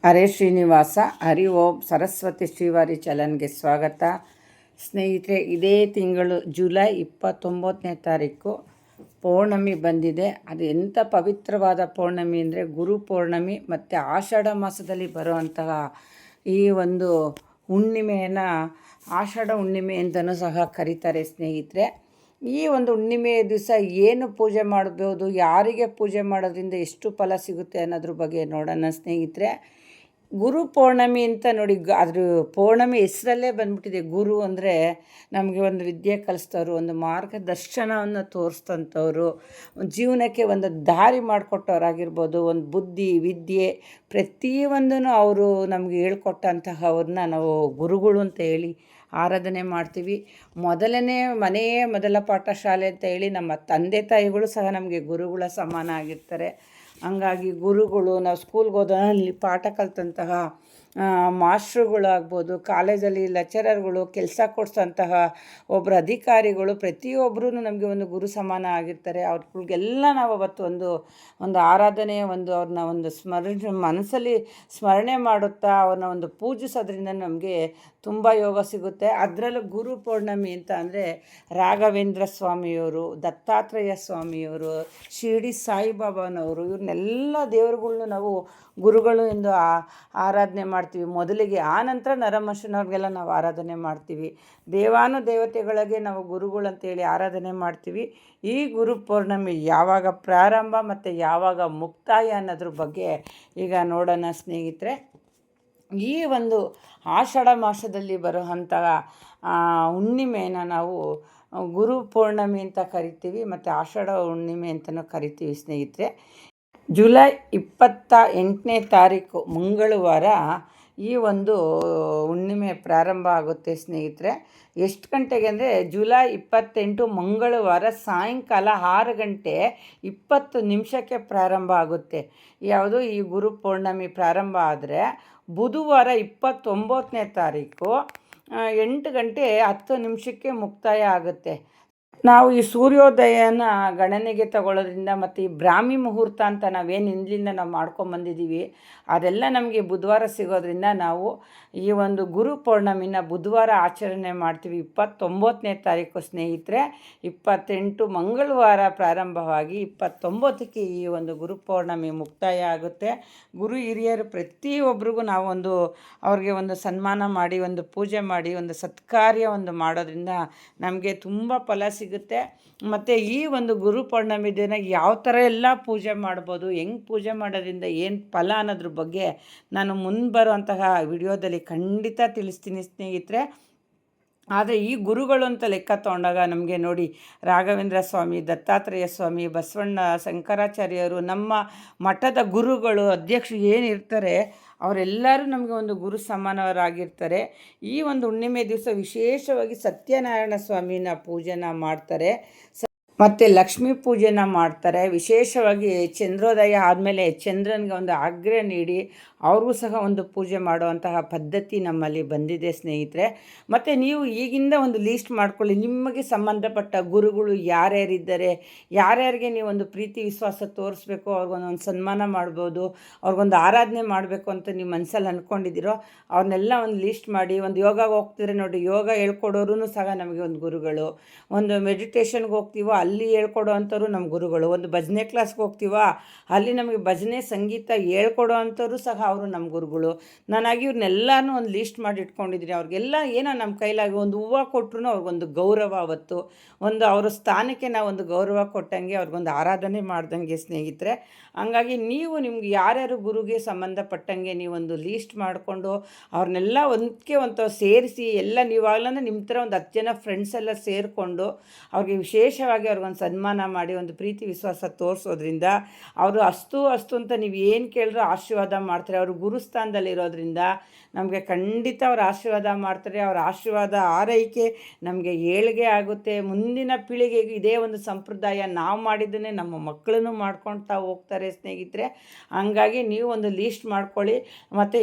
ಹರೇ ಶ್ರೀನಿವಾಸ ಹರಿ ಓಂ ಸರಸ್ವತಿ ಶ್ರೀವಾರಿ ಚಲನ್ಗೆ ಸ್ವಾಗತ. ಸ್ನೇಹಿತರೆ, ಇದೇ ತಿಂಗಳು ಜುಲೈ 29ನೇ ತಾರೀಕು ಪೌರ್ಣಮಿ ಬಂದಿದೆ. ಅದು ಎಂಥ ಪವಿತ್ರವಾದ ಪೌರ್ಣಮಿ ಅಂದರೆ ಗುರು ಪೌರ್ಣಮಿ ಮತ್ತು ಆಷಾಢ ಮಾಸದಲ್ಲಿ ಬರುವಂತಹ ಈ ಒಂದು ಹುಣ್ಣಿಮೆಯನ್ನು ಆಷಾಢ ಹುಣ್ಣಿಮೆ ಅಂತಲೂ ಸಹ ಕರೀತಾರೆ. ಸ್ನೇಹಿತರೆ, ಈ ಒಂದು ಹುಣ್ಣಿಮೆಯ ದಿವಸ ಏನು ಪೂಜೆ ಮಾಡ್ಬೋದು, ಯಾರಿಗೆ ಪೂಜೆ ಮಾಡೋದ್ರಿಂದ ಎಷ್ಟು ಫಲ ಸಿಗುತ್ತೆ ಅನ್ನೋದ್ರ ಬಗ್ಗೆ ನೋಡೋಣ. ಸ್ನೇಹಿತರೆ, ಗುರು ಪೌರ್ಣಮಿ ಅಂತ ನೋಡಿ, ಅದ್ರ ಪೌರ್ಣಮಿ ಹೆಸರಲ್ಲೇ ಬಂದ್ಬಿಟ್ಟಿದೆ. ಗುರು ಅಂದರೆ ನಮಗೆ ಒಂದು ವಿದ್ಯೆ ಕಲಿಸ್ತವ್ರು, ಒಂದು ಮಾರ್ಗದರ್ಶನವನ್ನು ತೋರಿಸ್ತಂಥವ್ರು, ಜೀವನಕ್ಕೆ ಒಂದು ದಾರಿ ಮಾಡಿಕೊಟ್ಟವ್ರಾಗಿರ್ಬೋದು, ಒಂದು ಬುದ್ಧಿ ವಿದ್ಯೆ ಪ್ರತಿಯೊಂದನ್ನು ಅವರು ನಮಗೆ ಹೇಳ್ಕೊಟ್ಟಂತಹವ್ರನ್ನ ನಾವು ಗುರುಗಳು ಅಂತ ಹೇಳಿ ಆರಾಧನೆ ಮಾಡ್ತೀವಿ. ಮನೆಯೇ ಮೊದಲ ಪಾಠಶಾಲೆ ಅಂತ ಹೇಳಿ ನಮ್ಮ ತಂದೆ ತಾಯಿಗಳು ಸಹ ನಮಗೆ ಗುರುಗಳ ಸಮಾನ ಆಗಿರ್ತಾರೆ. ಹಂಗಾಗಿ ಗುರುಗಳು, ನಾವು ಸ್ಕೂಲ್ಗೆ ಹೋದಲ್ಲಿ ಪಾಠ ಕಲಿತಂತಹ ಮಾಸ್ಟ್ರುಗಳಾಗ್ಬೋದು, ಕಾಲೇಜಲ್ಲಿ ಲೆಕ್ಚರರ್ಗಳು, ಕೆಲಸ ಕೊಡಿಸೋಂತಹ ಒಬ್ಬರು ಅಧಿಕಾರಿಗಳು, ಪ್ರತಿಯೊಬ್ಬರೂ ನಮಗೆ ಒಂದು ಗುರು ಸಮಾನ ಆಗಿರ್ತಾರೆ. ಅವ್ರಿಗೆಲ್ಲ ನಾವು ಅವತ್ತು ಒಂದು ಆರಾಧನೆ, ಅವ್ರನ್ನ ಒಂದು ಮನಸ್ಸಲ್ಲಿ ಸ್ಮರಣೆ ಮಾಡುತ್ತಾ ಅವ್ರನ್ನ ಒಂದು ಪೂಜಿಸೋದ್ರಿಂದ ನಮಗೆ ತುಂಬ ಯೋಗ ಸಿಗುತ್ತೆ. ಅದರಲ್ಲೂ ಗುರು ಪೌರ್ಣಮಿ ಅಂತ ಅಂದರೆ ರಾಘವೇಂದ್ರ ಸ್ವಾಮಿಯವರು, ದತ್ತಾತ್ರೇಯ ಸ್ವಾಮಿಯವರು, ಶಿರಡಿ ಸಾಯಿಬಾಬಾನವರು, ಇವ್ರನ್ನೆಲ್ಲ ದೇವರುಗಳ್ನು ನಾವು ಗುರುಗಳು ಎಂದು ಆರಾಧನೆ ಮಾಡ್ತೀವಿ ಮೊದಲಿಗೆ. ಆನಂತರ ನರಮನುಷ್ಯನವ್ರಿಗೆಲ್ಲ ನಾವು ಆರಾಧನೆ ಮಾಡ್ತೀವಿ. ದೇವತೆಗಳಿಗೆ ನಾವು ಗುರುಗಳಂತೇಳಿ ಆರಾಧನೆ ಮಾಡ್ತೀವಿ. ಈ ಗುರು ಪೌರ್ಣಮಿ ಯಾವಾಗ ಪ್ರಾರಂಭ ಮತ್ತು ಯಾವಾಗ ಮುಕ್ತಾಯ ಅನ್ನೋದ್ರ ಬಗ್ಗೆ ಈಗ ನೋಡೋಣ. ಸ್ನೇಹಿತರೆ, ಈ ಒಂದು ಆಷಾಢ ಮಾಸದಲ್ಲಿ ಬರುವಂತಹ ಹುಣ್ಣಿಮೆಯನ್ನು ನಾವು ಗುರು ಪೌರ್ಣಮಿ ಅಂತ ಕರಿತೀವಿ ಮತ್ತು ಆಷಾಢ ಹುಣ್ಣಿಮೆ ಅಂತಲೂ ಕರಿತೀವಿ. ಸ್ನೇಹಿತರೆ, ಜುಲೈ 28ನೇ ತಾರೀಕು ಮಂಗಳವಾರ ಈ ಒಂದು ಹುಣ್ಣಿಮೆ ಪ್ರಾರಂಭ ಆಗುತ್ತೆ. ಸ್ನೇಹಿತರೆ, ಎಷ್ಟು ಗಂಟೆಗೆ ಅಂದರೆ ಜುಲೈ 28 ಮಂಗಳವಾರ ಸಾಯಂಕಾಲ 6:20 ಪ್ರಾರಂಭ ಆಗುತ್ತೆ. ಯಾವುದು ಈ ಗುರು ಪೌರ್ಣಮಿ ಪ್ರಾರಂಭ ಆದರೆ ಬುಧವಾರ 29ನೇ ತಾರೀಕು 8:10 ಮುಕ್ತಾಯ ಆಗುತ್ತೆ. ನಾವು ಈ ಸೂರ್ಯೋದಯನ ಗಣನೆಗೆ ತಗೊಳ್ಳೋದ್ರಿಂದ ಮತ್ತು ಈ ಬ್ರಾಹ್ಮಿ ಮುಹೂರ್ತ ಅಂತ ನಾವೇನು ಹಿಂದಿನಿಂದ ನಾವು ಮಾಡ್ಕೊಂಬಂದಿದ್ದೀವಿ, ಅದೆಲ್ಲ ನಮಗೆ ಬುಧವಾರ ಸಿಗೋದ್ರಿಂದ ನಾವು ಈ ಒಂದು ಗುರು ಪೌರ್ಣಮಿನ ಬುಧವಾರ ಆಚರಣೆ ಮಾಡ್ತೀವಿ. 29ನೇ ತಾರೀಕು. ಸ್ನೇಹಿತರೆ, 28 ಮಂಗಳವಾರ ಪ್ರಾರಂಭವಾಗಿ 29ಕ್ಕೆ ಈ ಒಂದು ಗುರು ಪೌರ್ಣಮಿ ಮುಕ್ತಾಯ ಆಗುತ್ತೆ. ಗುರು ಹಿರಿಯರು ಪ್ರತಿಯೊಬ್ಬರಿಗೂ ನಾವು ಅವ್ರಿಗೆ ಒಂದು ಸನ್ಮಾನ ಮಾಡಿ, ಒಂದು ಪೂಜೆ ಮಾಡಿ, ಒಂದು ಸತ್ಕಾರ್ಯ ಮಾಡೋದ್ರಿಂದ ನಮಗೆ ತುಂಬ ಫಲ ಸಿಗುತ್ತೆ. ಮತ್ತು ಈ ಒಂದು ಗುರು ಪೌರ್ಣಮಿ ದಿನ ಯಾವ ಥರ ಎಲ್ಲ ಪೂಜೆ ಮಾಡ್ಬೋದು, ಹೆಂಗೆ ಪೂಜೆ ಮಾಡೋದ್ರಿಂದ ಏನು ಫಲ ಅನ್ನೋದ್ರ ಬಗ್ಗೆ ನಾನು ಮುಂಬರುವಂತಹ ವಿಡಿಯೋದಲ್ಲಿ ಖಂಡಿತ ತಿಳಿಸ್ತೀನಿ. ಸ್ನೇಹಿತರೆ, ಆದರೆ ಈ ಗುರುಗಳು ಅಂತ ಲೆಕ್ಕ ತೊಗೊಂಡಾಗ ನಮಗೆ ನೋಡಿ, ರಾಘವೇಂದ್ರ ಸ್ವಾಮಿ, ದತ್ತಾತ್ರೇಯ ಸ್ವಾಮಿ, ಬಸವಣ್ಣ, ಶಂಕರಾಚಾರ್ಯರು, ನಮ್ಮ ಮಠದ ಗುರುಗಳು, ಅಧ್ಯಕ್ಷರು ಏನಿರ್ತಾರೆ ಅವರೆಲ್ಲರೂ ನಮಗೆ ಒಂದು ಗುರು ಸಮಾನವರಾಗಿರ್ತಾರೆ. ಈ ಒಂದು ಹುಣ್ಣಿಮೆ ದಿವಸ ವಿಶೇಷವಾಗಿ ಸತ್ಯನಾರಾಯಣ ಸ್ವಾಮಿನ ಪೂಜೆನ ಮಾಡ್ತಾರೆ ಮತ್ತು ಲಕ್ಷ್ಮೀ ಪೂಜೆನ ಮಾಡ್ತಾರೆ. ವಿಶೇಷವಾಗಿ ಚಂದ್ರೋದಯ ಆದಮೇಲೆ ಚಂದ್ರನಿಗೆ ಒಂದು ಆಜ್ಞೆ ನೀಡಿ ಅವ್ರಿಗೂ ಸಹ ಒಂದು ಪೂಜೆ ಮಾಡುವಂತಹ ಪದ್ಧತಿ ನಮ್ಮಲ್ಲಿ ಬಂದಿದೆ. ಸ್ನೇಹಿತರೆ, ಮತ್ತು ನೀವು ಈಗಿಂದ ಒಂದು ಲೀಸ್ಟ್ ಮಾಡ್ಕೊಳ್ಳಿ, ನಿಮಗೆ ಸಂಬಂಧಪಟ್ಟ ಗುರುಗಳು ಯಾರ್ಯಾರಿದ್ದಾರೆ, ಯಾರ್ಯಾರಿಗೆ ನೀವು ಒಂದು ಪ್ರೀತಿ ವಿಶ್ವಾಸ ತೋರಿಸ್ಬೇಕು, ಅವ್ರಿಗೊಂದು ಸನ್ಮಾನ ಮಾಡ್ಬೋದು, ಅವ್ರಿಗೊಂದು ಆರಾಧನೆ ಮಾಡಬೇಕು ಅಂತ ನೀವು ಮನಸ್ಸಲ್ಲಿ ಅಂದ್ಕೊಂಡಿದ್ದೀರೋ ಅವ್ರನ್ನೆಲ್ಲ ಒಂದು ಲೀಸ್ಟ್ ಮಾಡಿ. ಒಂದು ಯೋಗಕ್ಕೆ ಹೋಗ್ತಿದ್ರೆ ನೋಡಿ, ಯೋಗ ಹೇಳ್ಕೊಡೋರು ಸಹ ನಮಗೆ ಒಂದು ಗುರುಗಳು. ಒಂದು ಮೆಡಿಟೇಷನ್ಗೆ ಹೋಗ್ತೀವೋ ಅಲ್ಲಿ ಹೇಳ್ಕೊಡೋ ಅಂಥವ್ರು ನಮ್ಮ ಗುರುಗಳು. ಒಂದು ಭಜನೆ ಕ್ಲಾಸ್ಗೆ ಹೋಗ್ತೀವ, ಅಲ್ಲಿ ನಮಗೆ ಭಜನೆ ಸಂಗೀತ ಹೇಳ್ಕೊಡೋ ಅಂಥವ್ರು ಸಹ ಅವರು ನಮ್ಮ ಗುರುಗಳು. ನಾನಾಗಿ ಇವ್ರನ್ನೆಲ್ಲನೂ ಒಂದು ಲೀಸ್ಟ್ ಮಾಡಿ ಇಟ್ಕೊಂಡಿದ್ದೀನಿ. ಅವ್ರಿಗೆಲ್ಲ ಏನೋ ನಮ್ಮ ಕೈಲಾಗಿ ಒಂದು ಹೂವು ಕೊಟ್ಟರು ಅವ್ರಿಗೊಂದು ಗೌರವ, ಅವತ್ತು ಅವರ ಸ್ಥಾನಕ್ಕೆ ನಾವು ಒಂದು ಗೌರವ ಕೊಟ್ಟಂಗೆ, ಅವ್ರಿಗೊಂದು ಆರಾಧನೆ ಮಾಡ್ದಂಗೆ. ಸ್ನೇಹಿತರೆ, ಹಂಗಾಗಿ ನೀವು ನಿಮ್ಗೆ ಯಾರ್ಯಾರು ಗುರುಗೆ ಸಂಬಂಧಪಟ್ಟಂಗೆ ನೀವೊಂದು ಲೀಸ್ಟ್ ಮಾಡಿಕೊಂಡು ಅವ್ರನ್ನೆಲ್ಲ ಒಂದು ಸೇರಿಸಿ, ಎಲ್ಲ ನೀವಾಗಲಂದ್ರೆ ನಿಮ್ಮ ಥರ ಒಂದು 10 ಜನ ಫ್ರೆಂಡ್ಸ್ ಎಲ್ಲ ಸೇರಿಕೊಂಡು ಅವ್ರಿಗೆ ವಿಶೇಷವಾಗಿ ಅವ್ರಿಗೊಂದು ಸನ್ಮಾನ ಮಾಡಿ, ಒಂದು ಪ್ರೀತಿ ವಿಶ್ವಾಸ ತೋರಿಸೋದ್ರಿಂದ ಅವರು ಅಷ್ಟು ಅಂತ ನೀವು ಏನು ಕೇಳಿದ್ರೂ ಆಶೀರ್ವಾದ ಮಾಡ್ತಾರೆ. ಅವರು ಗುರುಸ್ಥಾನದಲ್ಲಿರೋದ್ರಿಂದ ನಮಗೆ ಖಂಡಿತ ಅವ್ರು ಆಶೀರ್ವಾದ ಮಾಡ್ತಾರೆ. ಅವರ ಆಶೀರ್ವಾದ ಆರೈಕೆ ನಮಗೆ ಏಳಿಗೆ ಆಗುತ್ತೆ. ಮುಂದಿನ ಪೀಳಿಗೆಗೆ ಇದೇ ಒಂದು ಸಂಪ್ರದಾಯ ನಾವು ಮಾಡಿದ್ದನ್ನೇ ನಮ್ಮ ಮಕ್ಕಳನ್ನು ಮಾಡ್ಕೊಳ್ತಾ ಹೋಗ್ತಾರೆ. ಸ್ನೇಹಿತರೆ, ಹಂಗಾಗಿ ನೀವು ಒಂದು ಲೀಸ್ಟ್ ಮಾಡ್ಕೊಳ್ಳಿ. ಮತ್ತು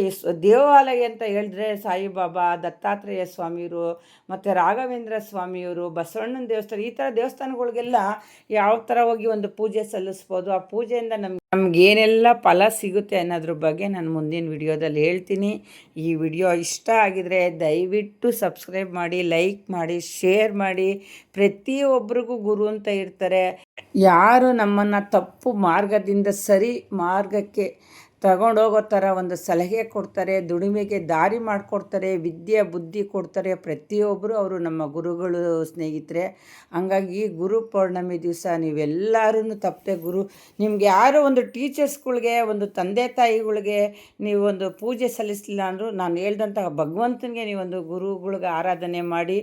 ದೇವಾಲಯ ಅಂತ ಹೇಳಿದ್ರೆ ಸಾಯಿಬಾಬಾ, ದತ್ತಾತ್ರೇಯ ಸ್ವಾಮಿಯವರು ಮತ್ತು ರಾಘವೇಂದ್ರ ಸ್ವಾಮಿಯವರು, ಬಸವಣ್ಣನ ದೇವಸ್ಥಾನ, ಈ ಥರ ದೇವಸ್ಥಾನಗಳಿಗೆಲ್ಲ ಅಂಥವ್ರಿಗೆಲ್ಲ ಯಾವ ಥರ ಹೋಗಿ ಒಂದು ಪೂಜೆ ಸಲ್ಲಿಸ್ಬೋದು, ಆ ಪೂಜೆಯಿಂದ ನಮಗೇನೆಲ್ಲ ಫಲ ಸಿಗುತ್ತೆ ಅನ್ನೋದ್ರ ಬಗ್ಗೆ ನಾನು ಮುಂದಿನ ವಿಡಿಯೋದಲ್ಲಿ ಹೇಳ್ತೀನಿ. ಈ ವಿಡಿಯೋ ಇಷ್ಟ ಆಗಿದರೆ ದಯವಿಟ್ಟು ಸಬ್ಸ್ಕ್ರೈಬ್ ಮಾಡಿ, ಲೈಕ್ ಮಾಡಿ, ಶೇರ್ ಮಾಡಿ. ಪ್ರತಿಯೊಬ್ಬರಿಗೂ ಗುರು ಅಂತ ಇರ್ತಾರೆ. ಯಾರು ನಮ್ಮನ್ನು ತಪ್ಪು ಮಾರ್ಗದಿಂದ ಸರಿ ಮಾರ್ಗಕ್ಕೆ ತಗೊಂಡೋಗೋ ಥರ ಒಂದು ಸಲಹೆ ಕೊಡ್ತಾರೆ, ದುಡಿಮೆಗೆ ದಾರಿ ಮಾಡಿಕೊಡ್ತಾರೆ, ವಿದ್ಯೆ ಬುದ್ಧಿ ಕೊಡ್ತಾರೆ. ಪ್ರತಿಯೊಬ್ಬರು ಅವರು ನಮ್ಮ ಗುರುಗಳು ಸ್ನೇಹಿತರೆ. ಹಂಗಾಗಿ ಗುರು ಪೌರ್ಣಮಿ ದಿವಸ ನೀವೆಲ್ಲರೂ ತಪ್ಪದೆ ನಿಮ್ಗೆ ಯಾರೋ ಒಂದು ಟೀಚರ್ಸ್ಗಳಿಗೆ, ಒಂದು ತಂದೆ ತಾಯಿಗಳಿಗೆ ನೀವೊಂದು ಪೂಜೆ ಸಲ್ಲಿಸಲಿಲ್ಲ ಅಂದರೂ ನಾನು ಹೇಳ್ದಂಥ ಭಗವಂತನಿಗೆ ನೀವೊಂದು ಗುರುಗಳಿಗೆ ಆರಾಧನೆ ಮಾಡಿ.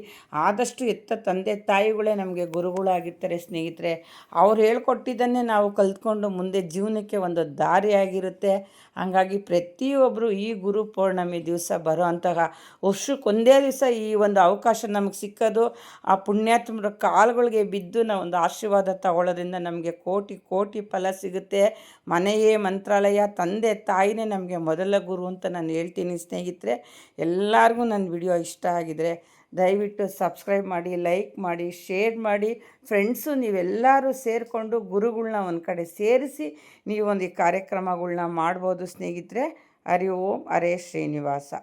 ಆದಷ್ಟು ಎತ್ತ ತಂದೆ ತಾಯಿಗಳೇ ನಮಗೆ ಗುರುಗಳಾಗಿರ್ತಾರೆ ಸ್ನೇಹಿತರೆ. ಅವ್ರು ಹೇಳ್ಕೊಟ್ಟಿದ್ದನ್ನೇ ನಾವು ಕಲ್ತ್ಕೊಂಡು ಮುಂದೆ ಜೀವನಕ್ಕೆ ಒಂದು ದಾರಿಯಾಗಿರುತ್ತೆ. ಹಾಗಾಗಿ ಪ್ರತಿಯೊಬ್ಬರು ಈ ಗುರು ಪೌರ್ಣಮಿ ದಿವಸ ಬರೋ ಅಂತಹ ವರ್ಷಕ್ಕೊಂದೇ ದಿವಸ ಈ ಒಂದು ಅವಕಾಶ ನಮಗೆ ಸಿಕ್ಕೋದು. ಆ ಪುಣ್ಯಾತ್ಮರ ಕಾಲುಗಳಿಗೆ ಬಿದ್ದು ನಾವು ಒಂದು ಆಶೀರ್ವಾದ ತಗೊಳ್ಳೋದ್ರಿಂದ ನಮಗೆ ಕೋಟಿ ಕೋಟಿ ಫಲ ಸಿಗುತ್ತೆ. ಮನೆಯೇ ಮಂತ್ರಾಲಯ, ತಂದೆ ತಾಯಿನೇ ನಮಗೆ ಮೊದಲ ಗುರು ಅಂತ ನಾನು ಹೇಳ್ತೀನಿ ಸ್ನೇಹಿತರೆ. ಎಲ್ಲರಿಗೂ ನನ್ನ ವಿಡಿಯೋ ಇಷ್ಟ ಆಗಿದರೆ ದಯವಿಟ್ಟು ಸಬ್ಸ್ಕ್ರೈಬ್ ಮಾಡಿ, ಲೈಕ್ ಮಾಡಿ, ಶೇರ್ ಮಾಡಿ. ಫ್ರೆಂಡ್ಸು ನೀವೆಲ್ಲರೂ ಸೇರಿಕೊಂಡು ಗುರುಗಳನ್ನ ಒಂದು ಕಡೆ ಸೇರಿಸಿ ನೀವೊಂದು ಈ ಕಾರ್ಯಕ್ರಮಗಳ್ನ ಮಾಡ್ಬೋದು ಸ್ನೇಹಿತರೆ. ಹರಿ ಓಂ ಹರೇ ಶ್ರೀನಿವಾಸ.